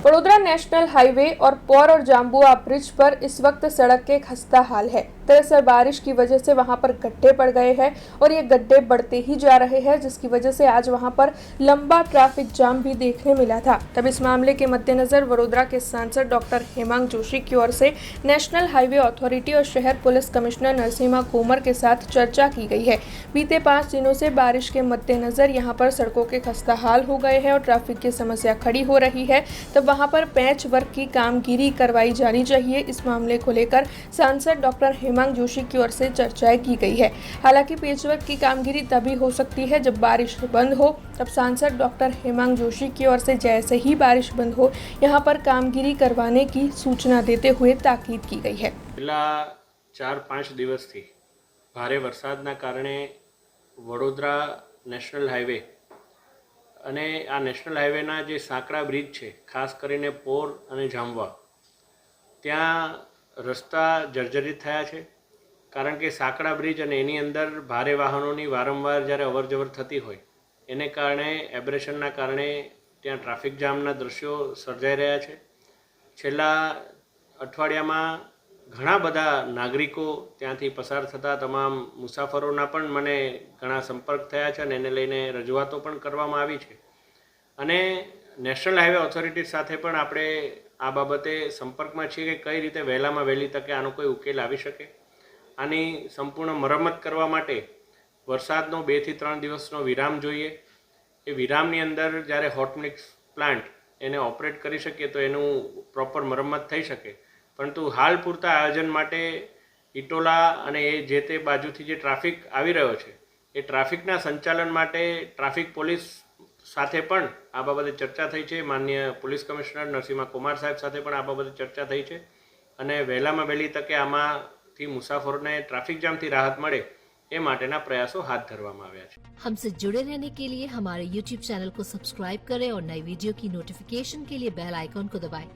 Vadodara national highway और पौर और Jambua bridge पर इस वक्त सड़क के खस्ता हाल है। दरअसल बारिश की वजह से वहां पर गड्ढे पड़ गए हैं और ये गड्ढे बढ़ते ही जा रहे हैं, जिसकी वजह से आज वहां पर लंबा ट्रैफिक जाम भी देखने मिला था। तब इस मामले के मद्देनजर वडोदरा के सांसद डॉक्टर हेमांग जोशी की ओर से नेशनल हाईवे अथॉरिटी और शहर पुलिस कमिश्नर नरसिम्हा कोमर के साथ चर्चा की गई है। बीते 5 दिनों से बारिश के मद्देनजर यहाँ पर सड़कों के खस्ता हाल हो गए हैं और ट्रैफिक की समस्या खड़ी हो रही है। तब वहां पर पैच वर्क की कामगिरी करवाई जानी चाहिए। इस मामले को लेकर सांसद डॉक्टर हेमांग जोशी की ओर से चर्चाएं की गई है। हालांकि पैच वर्क की कामगिरी तभी हो सकती है जब बारिश बंद हो। तब सांसद डॉक्टर हेमांग जोशी की ओर से जैसे ही बारिश बंद हो यहां पर कामगिरी करवाने की सूचना देते हुए ताकीद की गई है। છેલ્લા 4-5 દિવસથી ભારે વરસાદના કારણે વડોદરા નેશનલ હાઈવે અને આ નેશનલ હાઈવેના જે સાંકડા બ્રિજ છે, ખાસ કરીને પોર અને જામવા, ત્યાં રસ્તા જર્જરિત થયા છે। કારણ કે સાંકડા બ્રિજ અને એની અંદર ભારે વાહનોની વારંવાર જ્યારે અવરજવર થતી હોય એને કારણે એબ્રેશનના કારણે ત્યાં ટ્રાફિક જામના દૃશ્યો સર્જાઈ રહ્યા છે। છેલ્લા અઠવાડિયામાં ઘણા બધા નાગરિકો ત્યાંથી પસાર થતા તમામ મુસાફરોના પણ મને ઘણા સંપર્ક થયા છે અને એને લઈને રજૂઆતો પણ કરવામાં આવી છે અને નેશનલ હાઈવે ઓથોરિટી સાથે પણ આપણે આ બાબતે સંપર્કમાં છીએ કે કઈ રીતે વહેલામાં વહેલી તકે આનો કોઈ ઉકેલ આવી શકે। આની સંપૂર્ણ મરમ્મત કરવા માટે વરસાદનો 2 થી 3 દિવસનો વિરામ જોઈએ। એ વિરામની અંદર જ્યારે હોટ મિક્સ પ્લાન્ટ એને ઓપરેટ કરી શકીએ તો એનું પ્રોપર મરમ્મત થઈ શકે। પરંતુ હાલ પૂરતા આયોજન માટે ઇટોલા અને એ જે તે બાજુથી જે ટ્રાફિક આવી રહ્યો છે એ ટ્રાફિકના સંચાલન માટે ટ્રાફિક પોલીસ સાથે પણ આ બાબતે ચર્ચા થઈ છે। માનનીય પોલીસ કમિશનર નરસિમ્हा કોમર સાહેબ સાથે પણ આ બાબતે ચર્ચા થઈ છે અને વહેલામાં વહેલી તકે આમાંથી મુસાફરોને ટ્રાફિક જામથી રાહત મળે એ માટેના પ્રયાસો હાથ ધરવામાં આવ્યા છે। हमसे जुड़े रहने के लिए हमारे YouTube चैनल को सब्सक्राइब करें और नई वीडियो की नोटिफिकेशन के लिए बेल आइकॉन को दबाएं।